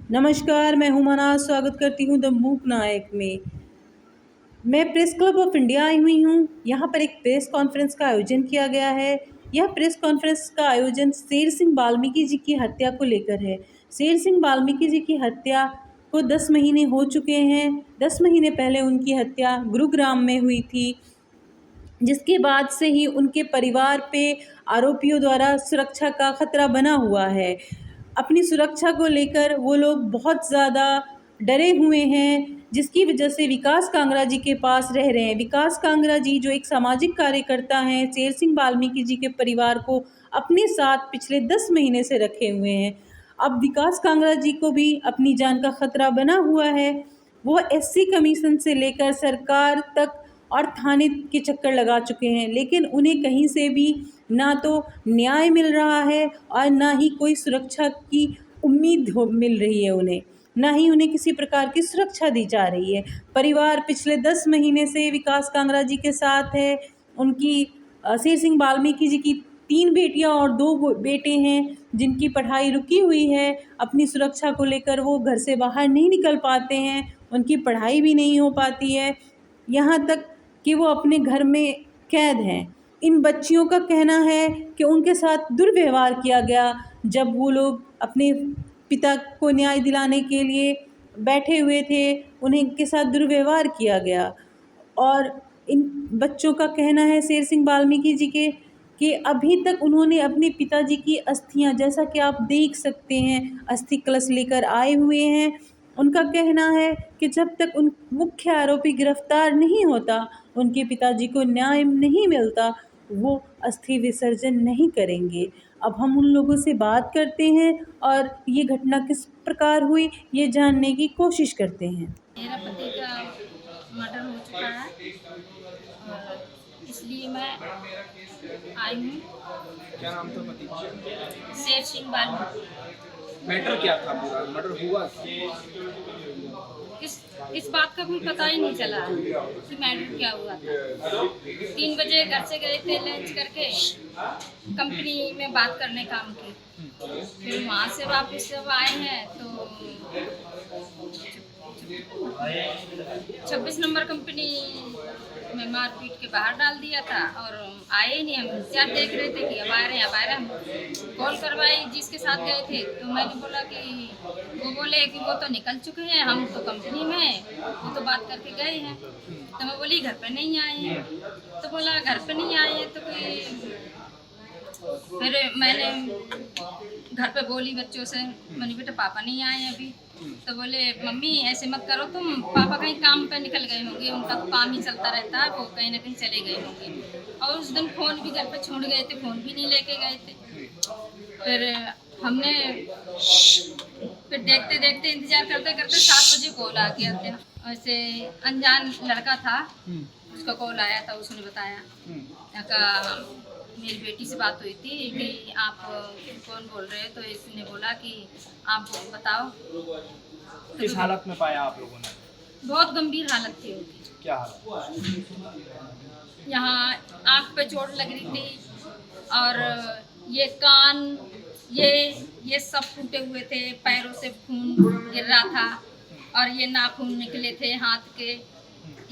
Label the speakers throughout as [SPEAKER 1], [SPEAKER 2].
[SPEAKER 1] नमस्कार, मैं हुमाना स्वागत करती हूँ द मूक नायक में। मैं press club of India I हुई हूँ। यहाँ पर एक प्रेस कॉन्फ्रेंस का आयोजन किया गया है। यह प्रेस कॉन्फ्रेंस का आयोजन शेर सिंह वाल्मीकि जी की हत्या को लेकर है। शेर सिंह वाल्मीकि जी की हत्या को 10 महीने हो चुके हैं। 10 महीने पहले उनकी हत्या गुरुग्राम में हुई थी, जिसके बाद से ही उनके परिवार पे आरोपियों द्वारा सुरक्षा का खतरा बना हुआ है। अपनी सुरक्षा को लेकर वो लोग बहुत ज़्यादा डरे हुए हैं, जिसकी वजह से विकास कांगड़ा जी के पास रह रहे हैं। विकास कांगड़ा जी जो एक सामाजिक कार्यकर्ता हैं, शेर सिंह वाल्मीकि जी के परिवार को अपने साथ पिछले 10 महीने से रखे हुए हैं। अब विकास कांगड़ा जी को भी अपनी जान का खतरा बना हुआ है। वो एससी कमीशन से लेकर सरकार तक और थाने के चक्कर लगा चुके हैं, लेकिन उन्हें कहीं से भी ना तो न्याय मिल रहा है और ना ही कोई सुरक्षा की मिल रही है उन्हें, ना ही उन्हें किसी प्रकार की सुरक्षा दी जा रही है। परिवार पिछले 10 महीने से विकास कांगड़ा जी के साथ है। उनकी शेर सिंह वाल्मीकि जी की 3 बेटियां और 2 बेटे हैं, जिनकी पढ़ाई रुकी हुई है। अपनी सुरक्षा को लेकर वो घर से बाहर नहीं निकल पाते हैं, उनकी पढ़ाई भी नहीं हो पाती है, यहाँ तक कि वो अपने घर में कैद हैं। इन बच्चियों का कहना है कि उनके साथ दुर्व्यवहार किया गया। जब वो लोग अपने पिता को न्याय दिलाने के लिए बैठे हुए थे, उन्हें के साथ दुर्व्यवहार किया गया। और इन बच्चों का कहना है शेर सिंह वाल्मीकि जी के कि अभी तक उन्होंने अपने पिताजी की अस्थियां, जैसा कि आप देख सकते हैं, अस्थि कलश लेकर आए हुए हैं। उनका कहना है कि जब तक उन मुख्य आरोपी गिरफ्तार नहीं होता, उनके पिताजी को न्याय नहीं मिलता, वो अस्थि विसर्जन नहीं करेंगे। अब हम उन लोगों से बात करते हैं और ये घटना किस प्रकार हुई ये जानने की कोशिश करते हैं।
[SPEAKER 2] मेरा पति का मर्डर हो चुका है और इसलिए मैं आई हूँ।
[SPEAKER 3] क्या नाम था पति?
[SPEAKER 2] शेर सिंह वाल्मीकि।
[SPEAKER 3] मैटर क्या था? पूरा मर्डर हुआ था?
[SPEAKER 2] इस बात का भी पता ही नहीं चला कि मैटर क्या हुआ था। 3 बजे घर से गए थे लंच करके, कंपनी में बात करने काम की। फिर वहाँ से वापस जब आए हैं तो 26 नंबर कंपनी में मारपीट के बाहर डाल दिया था और आए ही नहीं। हम इंतजार देख रहे थे कि अब आ रहे हैं। हम कॉल करवाई जिसके साथ गए थे, तो मैंने बोला कि वो बोले कि वो तो निकल चुके हैं, हम तो कंपनी में हैं, वो तो बात करके गए हैं। तो मैं बोली घर पे नहीं आए हैं, तो बोला घर पे नहीं आए हैं तो कोई। फिर मैंने घर पे बोली बच्चों से, मैंने बेटा पापा नहीं आए हैं अभी। तो बोले मम्मी ऐसे मत करो तुम, पापा कहीं काम पे निकल गए होंगे, उनका तो काम ही चलता रहता है, वो कहीं ना कहीं चले गए होंगे। और उस दिन फ़ोन भी घर पे छोड़ गए थे, फ़ोन भी नहीं लेके गए थे। फिर हमने फिर देखते देखते इंतजार करते करते 7 बजे कॉल आ गया था। ऐसे अनजान लड़का था, उसका कॉल आया था, उसने बताया मेरी बेटी से बात हुई थी कि आप कौन बोल रहे हैं। तो इसने बोला कि आप बताओ।
[SPEAKER 3] किस हालत में पाया आप लोगों ने?
[SPEAKER 2] बहुत गंभीर हालत थी उनकी।
[SPEAKER 3] क्या हालत?
[SPEAKER 2] यहाँ आँख पे चोट लग रही थी और ये कान, ये सब फूटे हुए थे, पैरों से खून गिर रहा था और ये नाखून निकले थे हाथ के,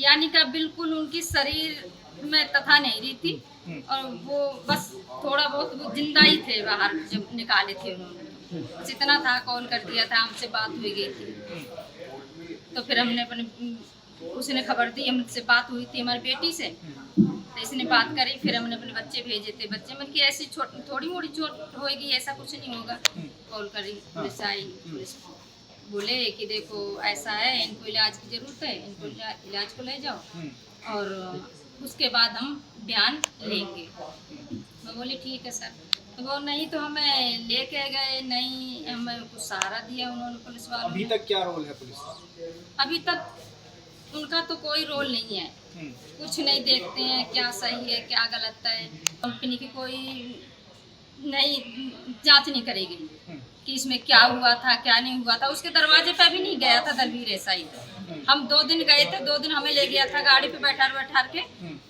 [SPEAKER 2] यानी कि बिल्कुल उनकी शरीर में तथा नहीं रही थी और वो बस थोड़ा बहुत जिंदा ही थे बाहर जब निकाले थे उन्होंने। बस इतना था, कॉल कर दिया था, हमसे बात हुई गई थी। तो फिर हमने उसने खबर दी, हमसे बात हुई थी हमारी बेटी से, तो इसने बात करी। फिर हमने अपने बच्चे भेजे थे, बच्चे मन की ऐसी थोड़ी मोड़ी चोट होगी, ऐसा कुछ नहीं होगा। कॉल करी, पुलिस आई, पुलिस बोले कि देखो ऐसा है, इनको इलाज की ज़रूरत है, इनको इलाज को ले जाओ और उसके बाद हम बयान लेंगे। मैं बोली ठीक है सर। तो वो नहीं तो हमें लेके गए, नहीं हमें कुछ सहारा दिया उन्होंने पुलिस वालों ने।
[SPEAKER 3] अभी तक क्या रोल है पुलिस का?
[SPEAKER 2] अभी तक उनका तो कोई रोल नहीं है, कुछ नहीं देखते हैं क्या सही है क्या गलत है। कंपनी की कोई नहीं जांच नहीं करेगी कि इसमें क्या हुआ था क्या नहीं हुआ था। उसके दरवाजे पे भी नहीं गया था दलवीर एसआई। तो हम 2 दिन गए थे, 2 दिन हमें ले गया था गाड़ी पे बैठा के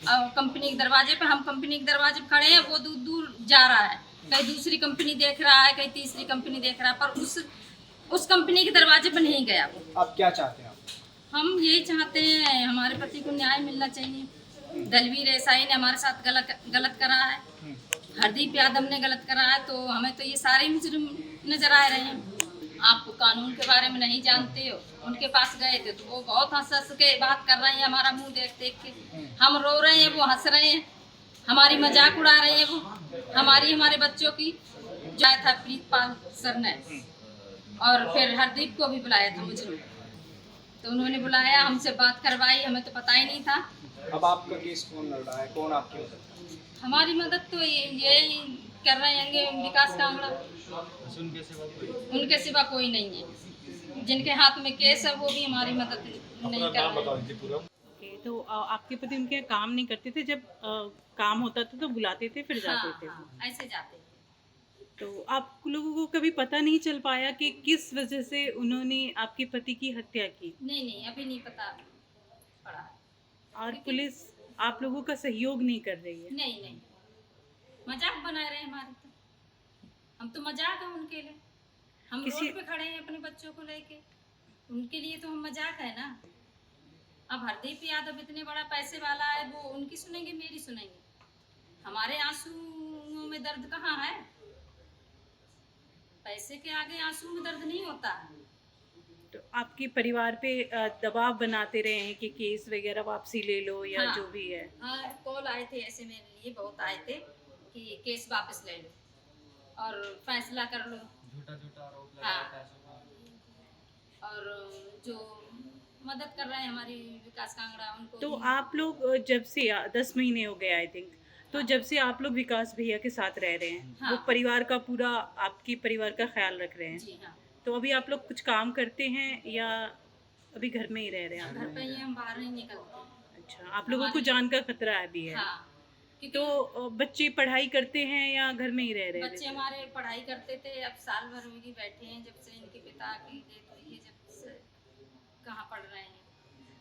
[SPEAKER 2] कंपनी के दरवाजे पे। हम कंपनी के दरवाजे पे खड़े हैं, वो दूर दूर जा रहा है, कहीं दूसरी कंपनी देख रहा है, कहीं तीसरी कंपनी देख रहा है, पर उस कंपनी के दरवाजे पर नहीं गया वो।
[SPEAKER 3] आप क्या चाहते हैं आप?
[SPEAKER 2] हम यही चाहते हैं, हमारे पति को न्याय मिलना चाहिए। दलवीर एसआई ने हमारे साथ गलत करा है, हरदीप यादव ने गलत करा है, तो हमें तो ये सारे मुजरिम नजर आ रहे हैं। आप कानून के बारे में नहीं जानते हो। उनके पास गए थे तो वो बहुत हंस हंस के बात कर रहे हैं, हमारा मुंह देख देख के। हम रो रहे हैं, वो हंस रहे हैं, हमारी मजाक उड़ा रहे हैं। वो हमारे बच्चों की जाया था प्रीतपाल सर ने, और फिर हरदीप को भी बुलाया था मुजरिम, तो उन्होंने बुलाया, हमसे बात करवाई, हमें तो पता ही नहीं था।
[SPEAKER 3] अब आपका केस कौन लड़ रहा है, कौन आपकी मदद कर रहा है?
[SPEAKER 2] हमारी मदद तो ये कर रहे हैं विकास कांगड़ा, उनके सिवा कोई नहीं है। जिनके हाथ में केस है वो भी हमारी मदद नहीं कर रहे हैं।
[SPEAKER 1] ओके, तो आपके पति उनके यहाँ काम नहीं करते थे, जब काम होता था तो बुलाते थे फिर जाते थे?
[SPEAKER 2] हाँ, ऐसे जाते।
[SPEAKER 1] तो आप लोगों को कभी पता नहीं चल पाया कि किस वजह से उन्होंने आपके पति की हत्या की?
[SPEAKER 2] नहीं, अभी नहीं पता पड़ा।
[SPEAKER 1] और पुलिस आप लोगों का सहयोग नहीं कर रही है?
[SPEAKER 2] नहीं, मजाक बना रहे हैं हमारे तो। हम तो मजाक है उनके लिए। हम रोड पे खड़े हैं अपने बच्चों को लेके, उनके लिए तो हम मजाक है ना। अब हरदीप यादव इतने बड़ा पैसे वाला है, वो उनकी सुनेंगे मेरी सुनेंगे? हमारे आंसुओं में दर्द कहाँ है? पैसे के आगे आंसू में दर्द नहीं होता।
[SPEAKER 1] तो आपके परिवार पे दबाव बनाते रहे हैं कि केस वगैरह वापसी ले लो या
[SPEAKER 2] हाँ,
[SPEAKER 1] जो भी है?
[SPEAKER 2] हाँ, कॉल आए थे ऐसे मेरे लिए, बहुत आए थे कि केस वापस ले लो और फैसला कर लो। झूठा आरोप लगा है पैसों का। और जो मदद कर रहे हैं हमारी विकास कांगड़ा, उनको
[SPEAKER 1] तो आप लोग जब से 10 महीने हो गए आई थिंक, तो जब से आप लोग विकास भैया के साथ रह रहे हैं,
[SPEAKER 2] हाँ।
[SPEAKER 1] वो परिवार का पूरा आपके परिवार का ख्याल रख रहे हैं?
[SPEAKER 2] जी हाँ,
[SPEAKER 1] तो अभी आप लोग कुछ काम करते हैं या अभी घर में ही रह रहे हैं?
[SPEAKER 2] घर पे ही हम बाहर नहीं निकलते।
[SPEAKER 1] अच्छा, आप लोगों को जान का खतरा भी है?
[SPEAKER 2] हाँ, क्योंकि
[SPEAKER 1] तो बच्चे पढ़ाई करते हैं या घर में ही रह रहे हैं?
[SPEAKER 2] बच्चे हमारे पढ़ाई करते थे, अब साल भर में ही बैठे हैं जब से इनके पिता की डेथ हुई है, जब से कहाँ पढ़ रहे हैं।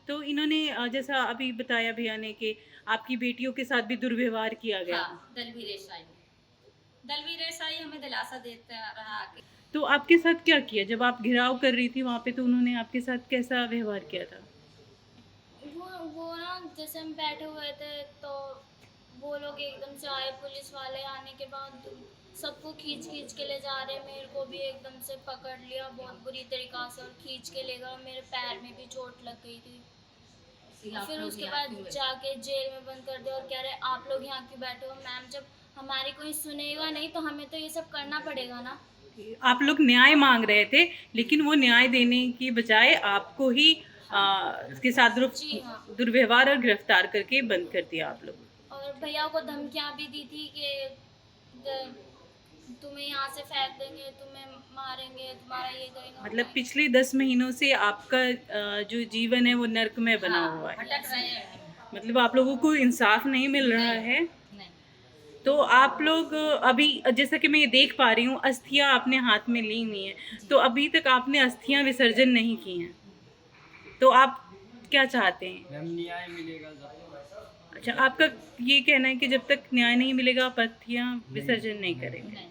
[SPEAKER 1] तो इन्होंने जैसा अभी बताया भैया ने कि आपकी बेटियों के साथ भी दुर्व्यवहार किया गया।
[SPEAKER 2] हाँ, दलवीर एसआई हमें दिलासा देता रहा कि
[SPEAKER 1] तो आपके साथ क्या किया जब आप घिराव कर रही थी वहाँ पे, तो उन्होंने आपके साथ कैसा व्यवहार किया था?
[SPEAKER 4] वो ना, जैसे हम बैठे हुए थे तो वो लोग एकदम से आए, पुलिस वाले आने के बाद सबको खींच के ले जा रहे। मेरे को भी एकदम से पकड़ लिया बहुत बुरी तरीक़ा से और खींच के ले गया। मेरे पैर में भी चोट लग गई थी। फिर उसके बाद जाके जेल में बंद कर दिया और कह रहे आप लोग यहाँ क्यों बैठे हो? मैम, जब हमारी कोई सुनेगा नहीं तो हमें तो ये सब करना पड़ेगा ना।
[SPEAKER 1] आप लोग न्याय मांग रहे थे, लेकिन वो न्याय देने की बजाय आपको ही इसके साथ
[SPEAKER 4] जी हाँ।
[SPEAKER 1] दुर्व्यवहार और गिरफ्तार करके बंद कर दिया आप लोग।
[SPEAKER 4] और भैया को धमकियाँ भी दी थी कि तुम्हें यहाँ से फेंक देंगे, तुम्हें मारेंगे, तुम्हारा ये करेंगे।
[SPEAKER 1] मतलब पिछले 10 महीनों से आपका जो जीवन है वो नर्क में बना हुआ है।
[SPEAKER 2] भटक रहे हैं।
[SPEAKER 1] मतलब आप लोगों को इंसाफ नहीं मिल रहा है।
[SPEAKER 2] नहीं,
[SPEAKER 1] तो आप लोग अभी, जैसा कि मैं ये देख पा रही हूँ, अस्थियाँ आपने हाथ में ली हुई हैं, तो अभी तक आपने अस्थियाँ विसर्जन नहीं की हैं, तो आप क्या चाहते हैं?
[SPEAKER 3] न्याय मिलेगा जब।
[SPEAKER 1] अच्छा, आपका ये कहना है कि जब तक न्याय नहीं मिलेगा आप अस्थियाँ विसर्जन नहीं करेंगे?
[SPEAKER 2] नहीं।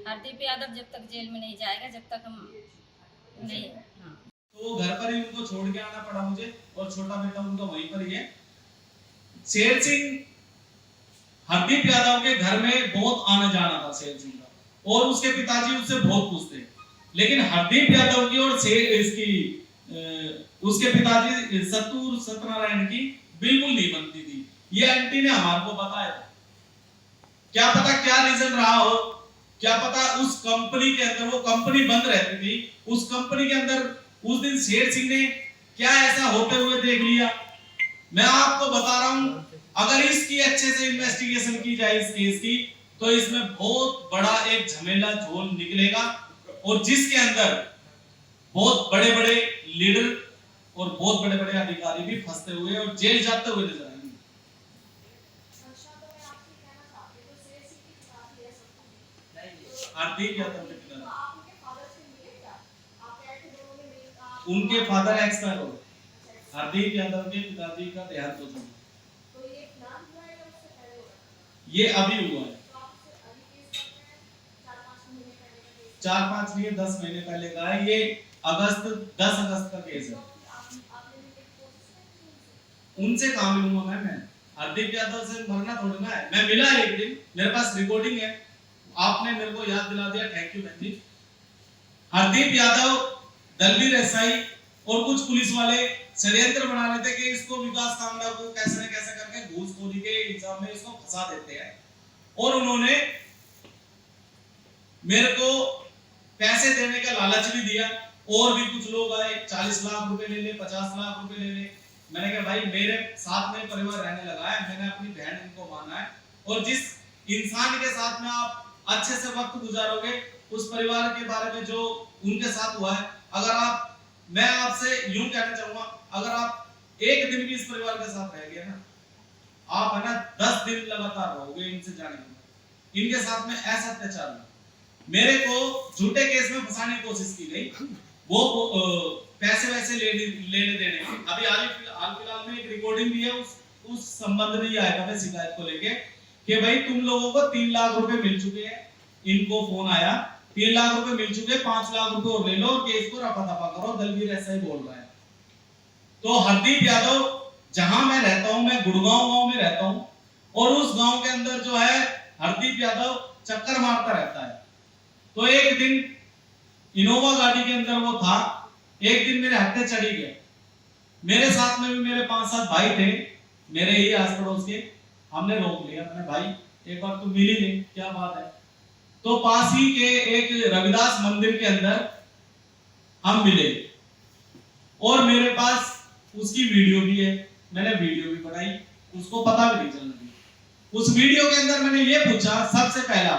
[SPEAKER 2] हरदीप यादव जब तक जेल में नहीं जाएगा, जब तक हम नहीं। हाँ।
[SPEAKER 5] तो घर पर ही उनको छोड़ के आना पड़ा मुझे, और छोटा बेटा उनका वहीं पर ही है। शेर सिंह, हरदीप यादव के घर में बहुत आना जाना था शेर सिंह का, और उसके पिताजी उससे बहुत पूछते, लेकिन हरदीप यादव की और उसके पिताजी सत्यनारायण की बिल्कुल नहीं बनती थी। ये आंटी ने हमारे को बताया था। क्या पता क्या रीजन रहा हो, क्या पता उस कंपनी के अंदर, वो कंपनी बंद रहती थी, उस कंपनी के अंदर उस दिन शेर सिंह ने क्या ऐसा होते हुए देख लिया। मैं आपको बता रहा हूं, अगर इसकी अच्छे से इन्वेस्टिगेशन की जाए इस केस की, तो इसमें बहुत बड़ा एक झमेला झोल निकलेगा, और जिसके अंदर बहुत बड़े बड़े लीडर और बहुत बड़े बड़े अधिकारी भी फंसते हुए और जेल जाते हुए नजर आएंगे। हरदीप यादव के पिता, उनके फादर एक्सपायर हो गए। हरदीप यादव के पिताजी का देहांत हो चुका, ये अभी हुआ है। 4-5 नहीं 10 महीने पहले का है। ये 10 अगस्त का केस है। उनसे कहाँ मिलूंगा मैं हरदीप यादव से मरना थोड़ी ना है। मैं मिला एक दिन, मेरे पास रिकॉर्डिंग है, आपने मेरे को याद दिला दिया, थैंक यू बहन जी। हरदीप यादव, दलवीर एसआई और कुछ पुलिस वाले षड्यंत्र बना रहे थे कि इसको विकास कांगड़ा को कैसे न कैसे करके घूसखोरी के इल्जाम में इसको फंसा देते हैं। और उन्होंने मेरे को पैसे देने का लालच भी दिया। और भी कुछ लोग आए, 40 लाख रुपए ले ले, 50 लाख रुपए ले ले। मैंने कहा भाई मेरे साथ में परिवार रहने लगा है, मैंने अपनी बहन इनको माना है, और जिस इंसान के साथ में आप अच्छे से वक्त गुजारोगे उस परिवार के बारे में जो उनके साथ हुआ है, अगर आप, मैं आपसे यूं कहना चाहूंगा, अगर आप एक दिन भी इस परिवार के साथ रह गए ना, आप है ना 10 दिन लगातार रहोगे इनसे जाने के। इनके साथ में ऐसा अत्याचार हुआ, मेरे को झूठे केस में फंसाने की कोशिश की गई, वो पैसे वैसे लेने देने। अभी हाल फिलहाल में एक रिकॉर्डिंग भी है, उस संबंध में ये आया था शिकायत को लेके कि भाई तुम लोगों को 3 लाख रुपए मिल चुके हैं। इनको फोन आया 3 लाख रुपए मिल चुके, 5 लाख रुपए और ले लो और केस को रफा दफा करो। दलवीर ऐसा ही बोल रहा है। तो हरदीप यादव, जहां मैं रहता हूं, मैं गुड़गांव गांव में रहता हूं, और उस गांव के अंदर जो है हरदीप यादव चक्कर मारता रहता है। तो एक दिन इनोवा गाड़ी के अंदर वो था, एक दिन मेरे हत्थे चढ़ी गए। मेरे साथ में भी मेरे 5-7 भाई थे, मेरे ही आस पड़ोस के। हमने रोक लिया, मैंने भाई एक बार तुम मिल ही ले, क्या बात है। तो पास ही के एक रविदास मंदिर के अंदर हम मिले, और मेरे पास उसकी वीडियो भी है, मैंने वीडियो भी बनाई, उसको पता भी नहीं चलने दिया। उस वीडियो के अंदर मैंने ये पूछा सबसे पहला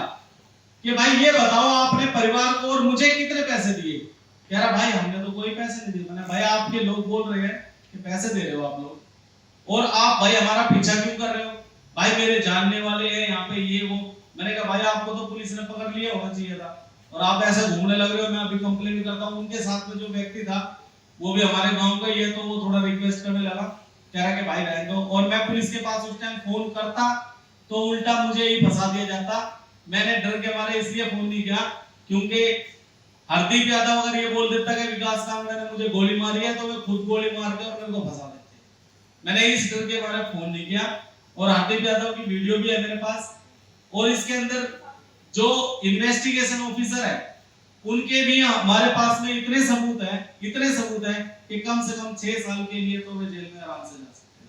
[SPEAKER 5] कि भाई ये बताओ आपने परिवार को और मुझे कितने पैसे दिए। कह रहा भाई हमने तो कोई पैसे नहीं दिए। मैंने भाई आपके लोग बोल रहे हैं कि पैसे दे रहे हो आप लोग, और आप भाई हमारा पीछा क्यों कर रहे हो। भाई मेरे जानने वाले हैं यहाँ पे, ये वो। मैंने कहा भाई आपको तो पुलिस ने पकड़ लिया होना चाहिए था, और आप ऐसे घूमने लग रहे हो। मैं अभी कंप्लेन करता हूँ। उनके साथ में जो व्यक्ति था वो भी हमारे गांव का ही है, तो वो थोड़ा रिक्वेस्ट करने लगा, कह रहा कि भाई रहने दो। और मैं पुलिस के पास उस टाइम फोन करता तो उल्टा मुझे ही फंसा दिया जाता। मैंने डर के मारे इसलिए फोन नहीं किया क्योंकि हरदीप यादव अगर ये बोल देता कि विकास कांगड़ा ने मुझे गोली मारी है, तो वे खुद गोली मार के और मेरे को फंसा देते। मैंने इस डर के मारे फोन नहीं किया। और हरदीप यादव की वीडियो भी है मेरे पास, और इसके अंदर जो इन्वेस्टिगेशन ऑफिसर है उनके भी हमारे पास में इतने सबूत हैं कि कम से कम 6 साल के लिए तो वे जेल में आराम से जा सकते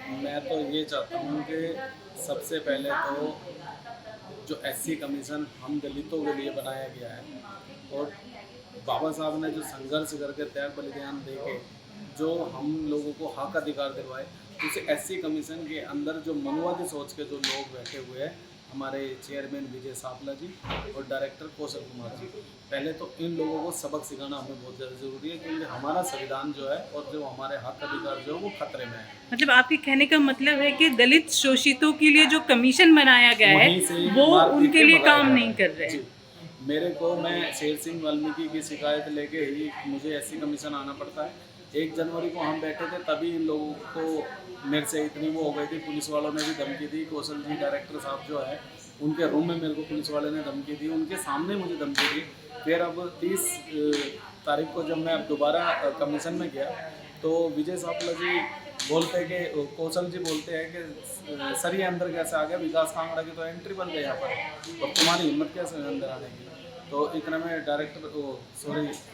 [SPEAKER 5] हैं।
[SPEAKER 3] मैं तो ये चाहता हूँ कि सबसे पहले तो जो एससी कमीशन हम दलितों के लिए बनाया गया है, और बाबा साहब ने जो संघर्ष करके त्याग बलिदान देके जो हम लोगों को हक अधिकार दिलवाए, उस एससी कमीशन के अंदर जो मनुवादी सोच के जो लोग बैठे हुए हैं, हमारे चेयरमैन विजय सापला जी और डायरेक्टर कौशल कुमार जी, पहले तो इन लोगों को सबक सिखाना हमें बहुत ज़्यादा ज़रूरी है, क्योंकि हमारा संविधान जो है और जो हमारे हक अधिकार जो है वो खतरे में है।
[SPEAKER 1] मतलब आपके कहने का मतलब है कि दलित शोषितों के लिए जो कमीशन बनाया गया है वो उनके लिए काम नहीं कर रहे हैं।
[SPEAKER 3] मेरे को, मैं शेर सिंह वाल्मीकि की शिकायत लेके ही मुझे एससी कमीशन आना पड़ता है। 1 जनवरी को हम बैठे थे, तभी इन लोगों को मेरे से इतनी वो हो गई थी। पुलिस वालों ने भी धमकी दी। कौशल जी डायरेक्टर साहब जो है उनके रूम में मेरे को पुलिस वाले ने धमकी दी, उनके सामने मुझे धमकी दी। फिर अब 30 तारीख को जब मैं अब दोबारा कमीशन में गया तो विजय सापला जी बोलते हैं कि कौशल जी बोलते हैं कि सर ये अंदर कैसे आ गया, विकास कांगड़ा की तो एंट्री बन गई यहाँ पर, और तुम्हारी हिम्मत कैसे अंदर आने की। तो इतना में डायरेक्टर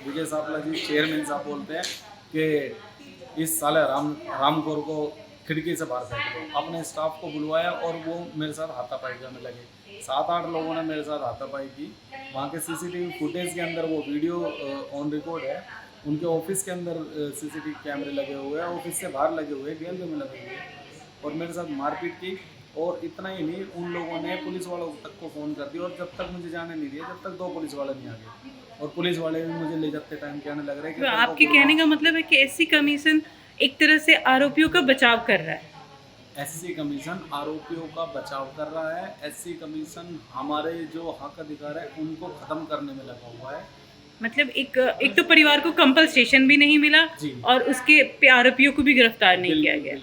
[SPEAKER 3] विजय सापला जी चेयरमैन साहब बोलते हैं कि इस साले रामखोर को खिड़की से बाहर फेंक दो। अपने स्टाफ को बुलवाया और वो मेरे साथ हाथापाई करने लगे। 7-8 लोगों ने मेरे साथ हाथापाई की। वहाँ के सीसीटीवी फुटेज के अंदर वो वीडियो ऑन रिकॉर्ड है। उनके ऑफिस के अंदर सीसीटीवी कैमरे लगे हुए हैं, ऑफिस से बाहर लगे हुए, गैलरी में लगे हुए, और मेरे साथ मारपीट की। और इतना ही नहीं, उन लोगों ने पुलिस वालों तक को फ़ोन कर दिया, और जब तक मुझे जाने नहीं दिया जब तक 2 पुलिस वाले नहीं आ गए। और पुलिस वाले भी मुझे ले जाते टाइम कहने लग रहे हैं कि
[SPEAKER 1] तो आपके कहने का मतलब है कि एससी कमीशन एक तरह से आरोपियों का बचाव कर रहा है।
[SPEAKER 3] एससी कमीशन आरोपियों का बचाव कर रहा है। एससी कमीशन हमारे जो हक अधिकार है उनको ख़त्म करने में लगा हुआ है।
[SPEAKER 1] मतलब एक तो परिवार को कंपनसेशन भी नहीं मिला और उसके पे आरोपियों को भी गिरफ्तार नहीं किया गया।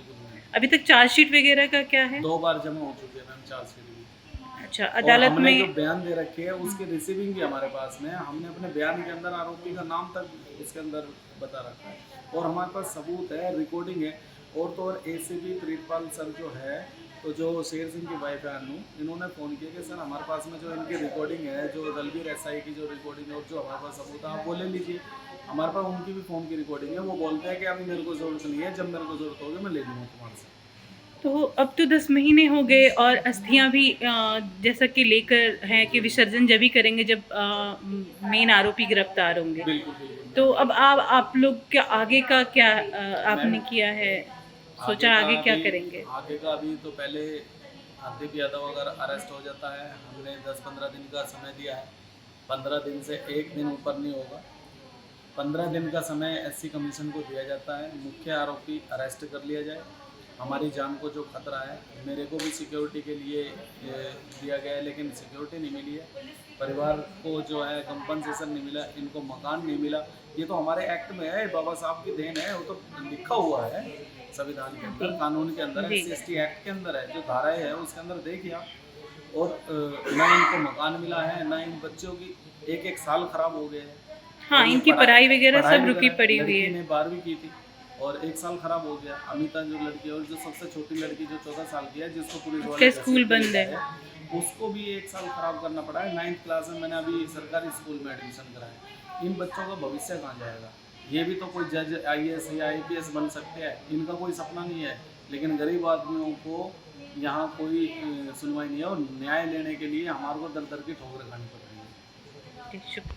[SPEAKER 1] अभी तक चार्जशीट वगैरह का क्या है?
[SPEAKER 3] 2 बार जमा हो चुके हैं मैम चार्जशीट भी।
[SPEAKER 1] अच्छा,
[SPEAKER 3] और
[SPEAKER 1] अदालत
[SPEAKER 3] हमने जो
[SPEAKER 1] में
[SPEAKER 3] बयान दे रखे है उसकी रिसीविंग भी हमारे पास में है। हमने अपने बयान के अंदर आरोपी का नाम तक इसके अंदर बता रखा है और हमारे पास सबूत है, रिकॉर्डिंग है। और तो और एसीपी प्रीतपाल सर जो है, तो जो शेर सिंह की वाइफ है अनु, इन्होंने फ़ोन किया कि सर हमारे पास में जो इनकी रिकॉर्डिंग है, जो दलबीर एसआई की जो रिकॉर्डिंग है और जो हमारे पास सबूत है, आप वो ले लीजिए। हमारे पास उनकी भी फ़ोन की रिकॉर्डिंग है। वो बोलते हैं कि अभी मेरे को ज़रूरत नहीं है, जब मेरे को ज़रूरत होगी मैं ले लूँगा तुम्हारे से।
[SPEAKER 1] तो अब तो 10 महीने हो गए और अस्थियां भी जैसा कि लेकर हैं कि विसर्जन जब ही करेंगे जब मेन आरोपी गिरफ्तार होंगे।
[SPEAKER 3] बिल्कुल बिल्कुल।
[SPEAKER 1] तो अब आप लोग क्या आगे का क्या आपने
[SPEAKER 3] मैम,
[SPEAKER 1] किया है,
[SPEAKER 3] आगे
[SPEAKER 1] सोचा
[SPEAKER 3] का
[SPEAKER 1] आगे क्या
[SPEAKER 3] अभी
[SPEAKER 1] करेंगे?
[SPEAKER 3] आगे का अभी तो पहले हरदीप यादव अगर अरेस्ट हो जाता है, हमने 10-15 दिन का समय दिया है। 15 दिन से एक दिन ऊपर नहीं होगा। 15 दिन का समय एससी कमीशन को दिया जाता है, मुख्य आरोपी अरेस्ट कर लिया जाए। हमारी जान को जो खतरा है, मेरे को भी सिक्योरिटी के लिए दिया गया है, लेकिन सिक्योरिटी नहीं मिली है। परिवार को जो है कंपनसेशन नहीं मिला, इनको मकान नहीं मिला। ये तो हमारे एक्ट में है, बाबा साहब की देन है, वो तो लिखा हुआ है संविधान के अंदर, कानून के अंदर है,
[SPEAKER 1] जी।
[SPEAKER 3] SC एक्ट के अंदर है, जो धाराएं है उसके अंदर देखिए आप। और ना इनको मकान मिला है, ना इन बच्चों की एक साल खराब हो गए हैं।
[SPEAKER 1] हाँ,
[SPEAKER 3] और ये
[SPEAKER 1] इनकी पढ़ाई वगैरह
[SPEAKER 3] पढ़ाई
[SPEAKER 1] सब रुकी
[SPEAKER 3] वगैरह,
[SPEAKER 1] पड़ी हुई
[SPEAKER 3] लड़की
[SPEAKER 1] है।
[SPEAKER 3] ने 12वीं की थी और एक साल खराब हो गया। अमिता जो लड़की है और जो सबसे छोटी लड़की जो 14 साल की है, जिसको पुलिस वाले
[SPEAKER 1] उसका स्कूल
[SPEAKER 3] घसीट
[SPEAKER 1] बंद है।
[SPEAKER 3] लेके आए, उसको भी एक साल खराब करना पड़ा है। 9th क्लास में मैंने अभी सरकारी स्कूल में एडमिशन कराया। इन बच्चों का भविष्य कहाँ जाएगा? ये भी तो कोई जज, IAS या IPS बन सकते हैं, इनका कोई सपना नहीं है। लेकिन गरीब आदमियों को यहाँ कोई सुनवाई नहीं है और न्याय लेने के लिए हमारे को दर दर की ठोकरें खानी पड़ रही है।
[SPEAKER 1] शुक्रिया।